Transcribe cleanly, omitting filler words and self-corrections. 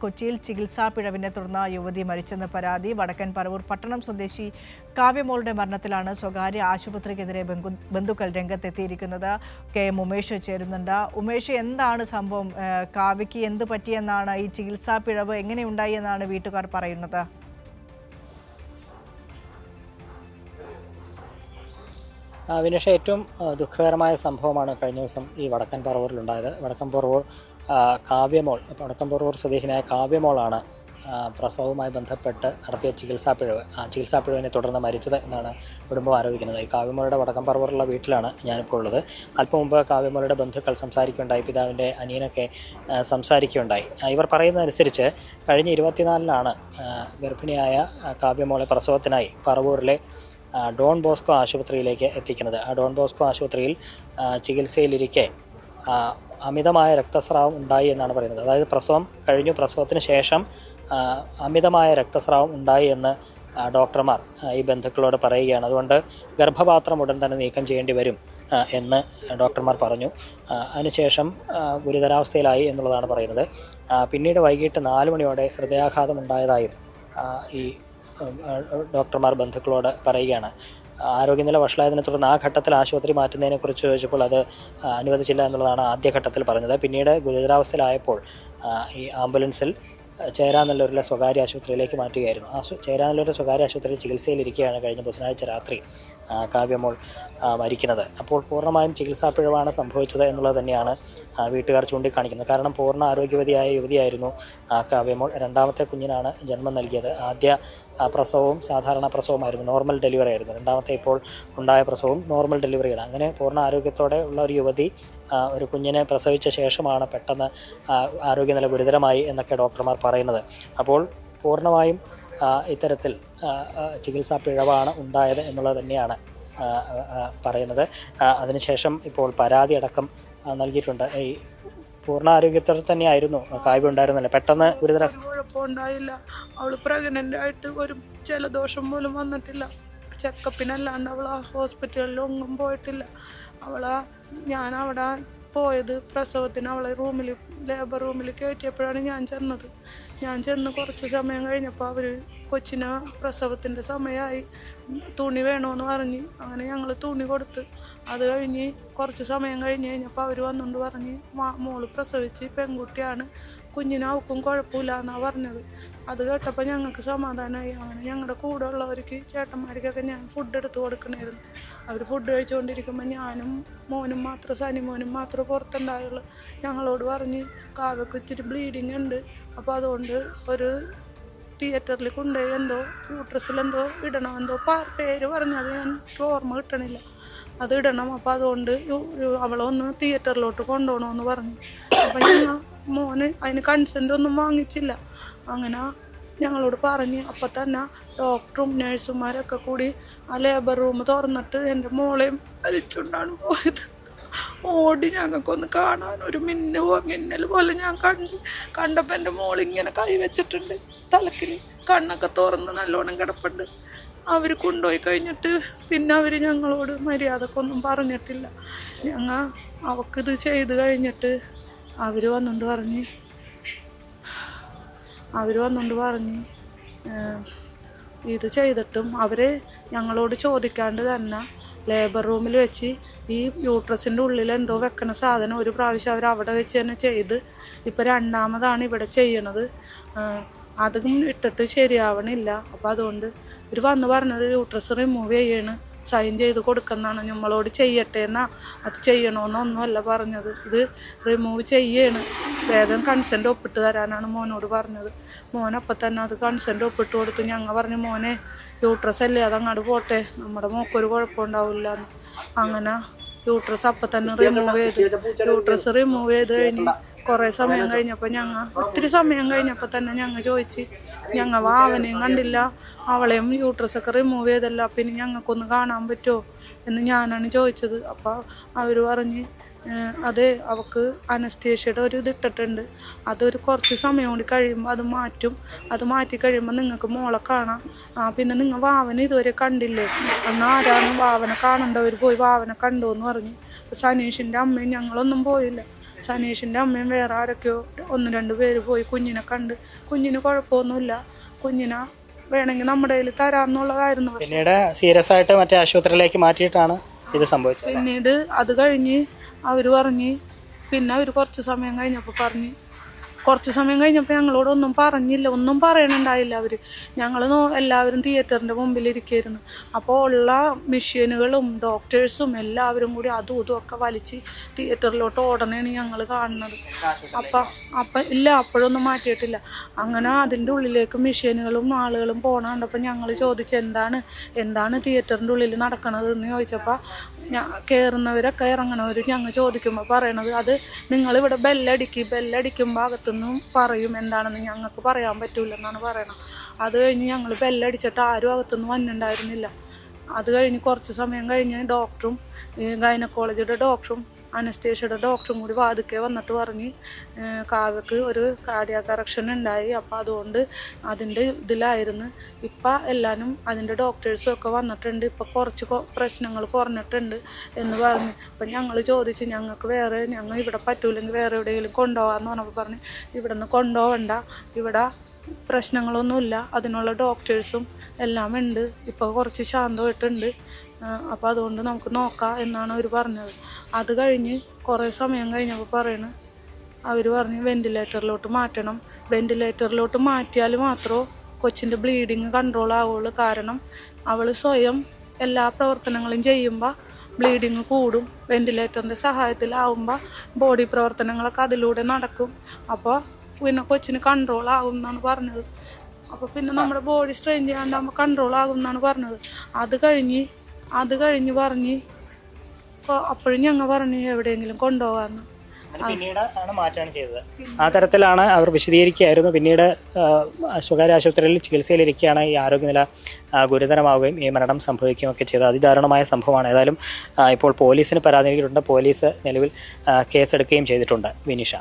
കൊച്ചിയിൽ ചികിത്സാ പിഴവിനെ തുടർന്ന് യുവതി മരിച്ചെന്ന് പരാതി. വടക്കൻ പറവൂർ പട്ടണം സ്വദേശി കാവ്യമോളുടെ മരണത്തിലാണ് സ്വകാര്യ ആശുപത്രിക്കെതിരെ ബന്ധുക്കൾ രംഗത്തെത്തിയിരിക്കുന്നത്. KM ഉമേഷ് ചേരുന്നുണ്ട്. ഉമേഷ്, എന്താണ് സംഭവം? കാവ്യയ്ക്ക് എന്ത് പറ്റിയെന്നാണ്, ഈ ചികിത്സാ പിഴവ് എങ്ങനെയുണ്ടായി എന്നാണ് വീട്ടുകാർ പറയുന്നത്? വിനേഷ, ഏറ്റവും ദുഃഖകരമായ സംഭവമാണ് കഴിഞ്ഞ ദിവസം ഈ വടക്കൻ പറവൂരിലുണ്ടായത്. വടക്കൻ പറവൂർ കാവ്യമോൾ, വടക്കൻ പറവൂർ സ്വദേശിനിയായ കാവ്യമോളാണ് പ്രസവവുമായി ബന്ധപ്പെട്ട് നടത്തിയ ചികിത്സാ പിഴവിനെ തുടർന്ന് മരിച്ചത് എന്നാണ് കുടുംബം ആരോപിക്കുന്നത്. ഈ കാവ്യമോളുടെ വടക്കൻ പറവൂറുള്ള വീട്ടിലാണ് ഞാനിപ്പോൾ ഉള്ളത്. അല്പം മുമ്പ് കാവ്യമോളുടെ ബന്ധുക്കൾ സംസാരിക്കുകയുണ്ടായി, പിതാവിൻ്റെ അനിയനൊക്കെ സംസാരിക്കുകയുണ്ടായി. ഇവർ പറയുന്നതനുസരിച്ച് കഴിഞ്ഞ 24-നാണ് ഗർഭിണിയായ കാവ്യമോളെ പ്രസവത്തിനായി പറവൂരിലെ ഡോൺ ബോസ്കോ ആശുപത്രിയിലേക്ക് എത്തിക്കുന്നത്. ആ ഡോൺ ബോസ്കോ ആശുപത്രിയിൽ ചികിത്സയിലിരിക്കെ അമിതമായ രക്തസ്രാവം ഉണ്ടായി എന്നാണ് പറയുന്നത്. അതായത് പ്രസവം കഴിഞ്ഞു, പ്രസവത്തിന് ശേഷം അമിതമായ രക്തസ്രാവം ഉണ്ടായി എന്ന് ഡോക്ടർമാർ ഈ ബന്ധുക്കളോട് പറയുകയാണ്. അതുകൊണ്ട് ഗർഭപാത്രം ഉടൻ തന്നെ നീക്കം ചെയ്യേണ്ടി വരും എന്ന് ഡോക്ടർമാർ പറഞ്ഞു. അതിനുശേഷം ഗുരുതരാവസ്ഥയിലായി എന്നുള്ളതാണ് പറയുന്നത്. പിന്നീട് വൈകിട്ട് 4 മണിയോടെ ഹൃദയാഘാതം ഉണ്ടായതായും ഈ ഡോക്ടർമാർ ബന്ധുക്കളോട് പറയുകയാണ്. ആരോഗ്യനില വഷളായതിനെ തുടർന്ന് ആ ഘട്ടത്തിൽ ആശുപത്രി മാറ്റുന്നതിനെക്കുറിച്ച് ചോദിച്ചപ്പോൾ അത് അനുവദിച്ചില്ല എന്നുള്ളതാണ് ആദ്യഘട്ടത്തിൽ പറഞ്ഞത്. പിന്നീട് ഗുരുതരാവസ്ഥയിലായപ്പോൾ ഈ ആംബുലൻസിൽ ചേരാനല്ലൂരിലെ സ്വകാര്യ ആശുപത്രിയിലേക്ക് മാറ്റുകയായിരുന്നു. ചേരാനല്ലൂരിലെ സ്വകാര്യ ആശുപത്രിയിൽ ചികിത്സയിലിരിക്കുകയാണ് കഴിഞ്ഞ ബുധനാഴ്ച രാത്രി കാവ്യമോൾ മരിക്കുന്നത്. അപ്പോൾ പൂർണ്ണമായും ചികിത്സാ പിഴവാണ് സംഭവിച്ചത് എന്നുള്ളത് തന്നെയാണ് വീട്ടുകാർ ചൂണ്ടിക്കാണിക്കുന്നത്. കാരണം പൂർണ്ണ ആരോഗ്യവതിയായ യുവതിയായിരുന്നു കാവ്യമോൾ. 2ാമത്തെ കുഞ്ഞിനാണ് ജന്മം നൽകിയത്. ആദ്യ പ്രസവവും സാധാരണ പ്രസവമായിരുന്നു, നോർമൽ ഡെലിവറി ആയിരുന്നു. 2ാമത്തെ ഇപ്പോൾ ഉണ്ടായ പ്രസവവും നോർമൽ ഡെലിവറിയാണ്. അങ്ങനെ പൂർണ്ണ ആരോഗ്യത്തോടെ ഉള്ള ഒരു യുവതി ഒരു കുഞ്ഞിനെ പ്രസവിച്ച ശേഷമാണ് പെട്ടെന്ന് ആരോഗ്യനില ഗുരുതരമായി എന്നൊക്കെ ഡോക്ടർമാർ പറയുന്നത്. അപ്പോൾ പൂർണ്ണമായും ഇത്തരത്തിൽ ചികിത്സാ പിഴവാണ് ഉണ്ടായത് എന്നുള്ളത് തന്നെയാണ് പറയുന്നത്. അതിനുശേഷം ഇപ്പോൾ പരാതി അടക്കം നൽകിയിട്ടുണ്ട്. ഈ പൂർണ്ണ ആരോഗ്യത്തോടെ തന്നെയായിരുന്നു കാവ്യ ഉണ്ടായിരുന്നല്ലേ, പെട്ടെന്ന് കുഴപ്പമുണ്ടായില്ല. അവള് പ്രഗ്നന്റ് ആയിട്ട് ഒരു ജലദോഷം പോലും വന്നിട്ടില്ല. ചെക്കപ്പിനല്ലാണ്ട് അവൾ ആ ഹോസ്പിറ്റലിലൊന്നും പോയിട്ടില്ല. ഞാൻ അവിടെ പോയത് പ്രസവത്തിന് അവളെ ലേബർ റൂമിൽ കയറ്റിയപ്പോഴാണ് ഞാൻ ചെന്ന് കുറച്ച് സമയം കഴിഞ്ഞപ്പോൾ അവർ കൊച്ചിനെ പ്രസവത്തിൻ്റെ സമയമായി, തുണി വേണമെന്ന് പറഞ്ഞ് അങ്ങനെ ഞങ്ങൾ തുണി കൊടുത്ത്. അത് കഴിഞ്ഞ് കുറച്ച് സമയം കഴിഞ്ഞപ്പോൾ അവർ വന്നുകൊണ്ട് പറഞ്ഞ് മോള് പ്രസവിച്ച് പെൺകുട്ടിയാണ്, കുഞ്ഞിന് അവക്കും കുഴപ്പമില്ല എന്നാണ് പറഞ്ഞത്. അത് കേട്ടപ്പോൾ ഞങ്ങൾക്ക് സമാധാനമായി. അങ്ങനെ ഞങ്ങളുടെ കൂടെ ഉള്ളവർക്ക് ചേട്ടന്മാർക്കൊക്കെ ഞാൻ ഫുഡ് എടുത്ത് കൊടുക്കണമായിരുന്നു. അവർ ഫുഡ് കഴിച്ചുകൊണ്ടിരിക്കുമ്പോൾ ഞാനും മോനും മാത്രം, സനിമോനും മാത്രമേ പുറത്തുണ്ടായുള്ളൂ. ഞങ്ങളോട് പറഞ്ഞ് കാവ്യക്ക് ഇച്ചിരി ബ്ലീഡിങ് ഉണ്ട്, അപ്പോൾ അതുകൊണ്ട് ഒരു തിയേറ്ററിൽ കൊണ്ടുപോയി എന്തോ യൂട്രസിലെന്തോ ഇടണമെന്തോ പേര് പറഞ്ഞത് എനിക്ക് ഓർമ്മ കിട്ടണില്ല, അത് ഇടണം. അപ്പോൾ അതുകൊണ്ട് അവളൊന്ന് തിയേറ്ററിലോട്ട് കൊണ്ടുപോകണമെന്ന് പറഞ്ഞു. അപ്പം മോന് അതിന് കൺസെൻ്റ് ഒന്നും വാങ്ങിച്ചില്ല. അങ്ങനെ ഞങ്ങളോട് പറഞ്ഞ് അപ്പം തന്നെ ഡോക്ടറും നഴ്സുമാരൊക്കെ കൂടി ആ ലേബർ റൂം തുറന്നിട്ട് എൻ്റെ മോളെയും വലിച്ചുകൊണ്ടാണ് പോയത്. ഓടി ഞങ്ങൾക്കൊന്ന് കാണാൻ ഒരു മിന്നൽ പോലെ ഞാൻ കണ്ടപ്പോൾ എൻ്റെ മോളിങ്ങനെ കൈവച്ചിട്ടുണ്ട്, തലക്കിന് കണ്ണൊക്കെ തുറന്ന് നല്ലോണം കിടപ്പുണ്ട്. അവർ കൊണ്ടുപോയി കഴിഞ്ഞിട്ട് പിന്നെ അവർ ഞങ്ങളോട് മര്യാദക്കൊന്നും പറഞ്ഞിട്ടില്ല. അവൾക്കിത് ചെയ്ത് കഴിഞ്ഞിട്ട് അവർ വന്നുകൊണ്ട് പറഞ്ഞ് ഇത് ചെയ്തിട്ടും അവർ ഞങ്ങളോട് ചോദിക്കാണ്ട് തന്നെ ലേബർ റൂമിൽ വെച്ച് ഈ യൂട്രസിൻ്റെ ഉള്ളിൽ എന്തോ വെക്കണ സാധനം ഒരു പ്രാവശ്യം അവർ അവിടെ വെച്ച് തന്നെ ചെയ്ത് ഇപ്പോൾ 2ാമതാണ് ഇവിടെ ചെയ്യണത്. അതും ഇട്ടിട്ട് ശരിയാവണില്ല. അപ്പോൾ അതുകൊണ്ട് ഇവർ വന്ന് പറഞ്ഞത് യൂട്രസ് റിമൂവ് സൈൻ ചെയ്ത് കൊടുക്കുന്നതാണ്. നമ്മളോട് ചെയ്യട്ടെ എന്നാ, അത് ചെയ്യണമെന്നൊന്നുമല്ല പറഞ്ഞത്. ഇത് റിമൂവ് വേഗം കൺസെൻ്റ് ഒപ്പിട്ട് തരാനാണ് മോനോട് പറഞ്ഞത്. മോനപ്പം തന്നെ അത് കൺസെൻ്റ് ഒപ്പിട്ട് കൊടുത്ത്. ഞങ്ങൾ പറഞ്ഞു മോനെ യൂട്രസ് അല്ലേ, അതങ്ങോട്ട് പോട്ടെ, നമ്മുടെ മോക്കൊരു കുഴപ്പമുണ്ടാവില്ല എന്ന്. അങ്ങനെ യൂട്രസ് അപ്പം തന്നെ യൂട്രസ് റിമൂവ് ചെയ്ത് കഴിഞ്ഞ് കുറേ സമയം കഴിഞ്ഞപ്പോൾ ഒത്തിരി സമയം കഴിഞ്ഞപ്പോൾ തന്നെ ഞങ്ങൾ ചോദിച്ച്, ഞങ്ങൾ വാവനെയും കണ്ടില്ല, അവളെയും യൂട്രസൊക്കെ റിമൂവ് ചെയ്തല്ല, പിന്നെ ഞങ്ങൾക്കൊന്ന് കാണാൻ പറ്റുമോ എന്ന് ഞാനാണ് ചോദിച്ചത്. അപ്പോൾ അവർ പറഞ്ഞ് അതെ, അവൾക്ക് അനസ്തേഷ്യയുടെ ഒരു ഇതിട്ടിട്ടുണ്ട്, അതൊരു കുറച്ച് സമയം കൂടി കഴിയുമ്പോൾ അത് മാറ്റും, അത് മാറ്റി കഴിയുമ്പോൾ നിങ്ങൾക്ക് മോളെ കാണാം. പിന്നെ നിങ്ങൾ വാവനെ ഇതുവരെ കണ്ടില്ലേ, അന്ന് ആരാണ് വാവനെ കാണേണ്ടവർ പോയി വാവനെ കണ്ടു എന്ന് പറഞ്ഞ്. സനീഷിൻ്റെ അമ്മയും ഞങ്ങളൊന്നും പോയില്ല. സനീഷിൻ്റെ അമ്മയും വേറെ ആരൊക്കെയോ 1-2 പേര് പോയി കുഞ്ഞിനെ കണ്ട്. കുഞ്ഞിന് കുഴപ്പമൊന്നുമില്ല, കുഞ്ഞിനെ വേണമെങ്കിൽ നമ്മുടെ കയ്യിൽ തരാമെന്നുള്ളതായിരുന്നു. പിന്നീട് സീരിയസ് ആയിട്ട് മറ്റേ ആശുപത്രിയിലേക്ക് മാറ്റിയിട്ടാണ് ഇത് സംഭവിച്ചത്. പിന്നീട് അത് കഴിഞ്ഞ് അവർ പറഞ്ഞ്, പിന്നെ അവർ കുറച്ച് സമയം കഴിഞ്ഞപ്പോൾ ഞങ്ങളോടൊന്നും പറഞ്ഞില്ല, ഒന്നും പറയണുണ്ടായില്ല അവർ. ഞങ്ങൾ എല്ലാവരും തിയേറ്ററിൻ്റെ മുമ്പിൽ ഇരിക്കുകയായിരുന്നു. അപ്പോൾ ഉള്ള മെഷീനുകളും ഡോക്ടേഴ്സും എല്ലാവരും കൂടി അതും ഇതും ഒക്കെ വലിച്ച് തിയേറ്ററിലോട്ട് ഓടണേണ് ഞങ്ങൾ കാണുന്നത്. അപ്പം ഇല്ല, അപ്പോഴൊന്നും മാറ്റിയിട്ടില്ല. അങ്ങനെ അതിൻ്റെ ഉള്ളിലേക്ക് മെഷീനുകളും ആളുകളും പോകണ കണ്ടപ്പോൾ ഞങ്ങൾ ചോദിച്ചു, എന്താണ് തിയേറ്ററിൻ്റെ ഉള്ളിൽ നടക്കണത് എന്ന് ചോദിച്ചപ്പോൾ കയറുന്നവരൊക്കെ ഇറങ്ങണവരും ഞങ്ങൾ ചോദിക്കുമ്പോൾ പറയണത്, അത് നിങ്ങളിവിടെ ബെല്ലടിക്കുമ്പോൾ അകത്തുനിന്നും പറയും എന്താണെന്ന്, ഞങ്ങൾക്ക് പറയാൻ പറ്റൂലെന്നാണ് പറയണത്. അത് കഴിഞ്ഞ് ഞങ്ങൾ ബെല്ലടിച്ചിട്ട് ആരും അകത്തുനിന്ന് വന്നിട്ടുണ്ടായിരുന്നില്ല. അത് കഴിഞ്ഞ് കുറച്ച് സമയം കഴിഞ്ഞ് ഡോക്ടറും ഗൈനക്കോളജിയുടെ ഡോക്ടറും അനസ്തേഷ്യയുടെ ഡോക്ടറും കൂടി വാതിക്കെ വന്നിട്ട് പറഞ്ഞ് കാവ്യക്ക് ഒരു കാർഡിയാക് അറക്ഷൻ ഉണ്ടായി, അപ്പോൾ അതുകൊണ്ട് അതിൻ്റെ ഇതിലായിരുന്നു. ഇപ്പം എല്ലാവരും അതിൻ്റെ ഡോക്ടേഴ്സും ഒക്കെ വന്നിട്ടുണ്ട്, ഇപ്പം കുറച്ച് പ്രശ്നങ്ങൾ കുറഞ്ഞിട്ടുണ്ട് എന്ന് പറഞ്ഞു. അപ്പം ഞങ്ങൾ ചോദിച്ചു, ഞങ്ങൾ ഇവിടെ പറ്റൂലെങ്കിൽ വേറെ എവിടെയെങ്കിലും കൊണ്ടുപോകാമെന്ന് പറഞ്ഞപ്പോൾ പറഞ്ഞ്, ഇവിടെ നിന്ന് കൊണ്ടുപോകണ്ട, ഇവിടെ പ്രശ്നങ്ങളൊന്നുമില്ല, അതിനുള്ള ഡോക്ടേഴ്സും എല്ലാം ഉണ്ട്, ഇപ്പോൾ കുറച്ച് ശാന്തമായിട്ടുണ്ട്, അപ്പോൾ അതുകൊണ്ട് നമുക്ക് നോക്കാം എന്നാണ് അവർ പറഞ്ഞത്. അത് കഴിഞ്ഞ് കുറേ സമയം കഴിഞ്ഞപ്പോൾ അവർ പറഞ്ഞ് വെൻറ്റിലേറ്ററിലോട്ട് മാറ്റണം. വെൻറ്റിലേറ്ററിലോട്ട് മാറ്റിയാൽ മാത്രമേ കൊച്ചിൻ്റെ ബ്ലീഡിങ് കൺട്രോൾ ആവുള്ളൂ. കാരണം അവൾ സ്വയം എല്ലാ പ്രവർത്തനങ്ങളും ചെയ്യുമ്പോൾ ബ്ലീഡിങ് കൂടും. വെൻറ്റിലേറ്ററിൻ്റെ സഹായത്തിലാവുമ്പോൾ ബോഡി പ്രവർത്തനങ്ങളൊക്കെ അതിലൂടെ നടക്കും. അപ്പോൾ പിന്നെ കൊച്ചിന് കൺട്രോൾ ആകും എന്നാണ് പറഞ്ഞത്. അപ്പോൾ പിന്നെ നമ്മുടെ ബോഡി സ്ട്രെയിൻ ചെയ്യാണ്ടാകുമ്പോൾ കൺട്രോൾ ആകും എന്നാണ് പറഞ്ഞത്. അത് കഴിഞ്ഞ് പറഞ്ഞ് അപ്പോഴും ഞങ്ങൾ പറഞ്ഞു എവിടെയെങ്കിലും കൊണ്ടുപോകാമെന്ന്. പിന്നീട് ആണ് മാറ്റാണ് ചെയ്തത്. ആ തരത്തിലാണ് അവർ വിശദീകരിക്കുകയായിരുന്നു. പിന്നീട് സ്വകാര്യ ആശുപത്രിയിൽ ചികിത്സയിലിരിക്കുകയാണ് ഈ ആരോഗ്യനില ഗുരുതരമാവുകയും ഈ മരണം സംഭവിക്കുകയും ഒക്കെ ചെയ്തത്. അതിദാരുണമായ സംഭവമാണ്. ഏതായാലും ഇപ്പോൾ പോലീസിന് പരാതി നൽകിയിട്ടുണ്ട്. പോലീസ് നിലവിൽ കേസെടുക്കുകയും ചെയ്തിട്ടുണ്ട്. വിനിഷ.